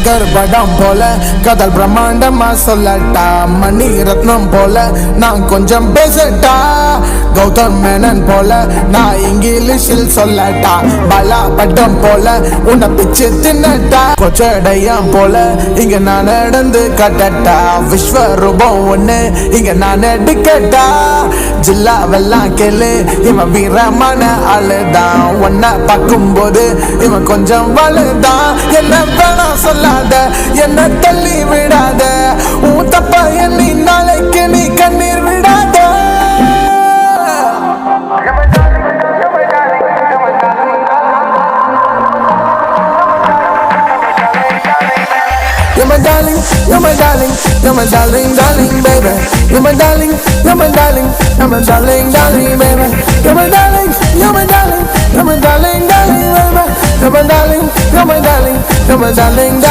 சங்கர் படம் போல கதல் பிரம்மாண்டமா சொல்லட்டா, மணி ரத்னம் போல நான் கொஞ்சம் பேசட்டா, கௌதம் மேனன் போல நான் இங்கிலீஷில் சொல்லட்டா, பலா பட்டம் போல உன்னை பிச்சு தின்னட்டா, கொச்சடையாம் போல இங்க நான் நடந்து கட்டட்டா, விஸ்வரூபம் ஒண்ணு இங்க நான் எடுக்கட்டா, ஜில்லாவெல்லாம் கேளு இவன் வீரமான ஆளுதான், உன்னை பார்க்கும்போது இவன் கொஞ்சம் வலுதான், என்ன வேணா சொல்லாத என்ன தள்ளி விடாத, உன் தப்ப எண்ணி நாளைக்கு நீ கண்ணீர் விடாத. You're my darling, you're my darling, you're my darling, darling baby. You're my darling, you're my darling, you're my darling, darling baby. You're my darling, you're my darling, you're my darling, darling baby. You're my darling, you're my darling, you're my darling.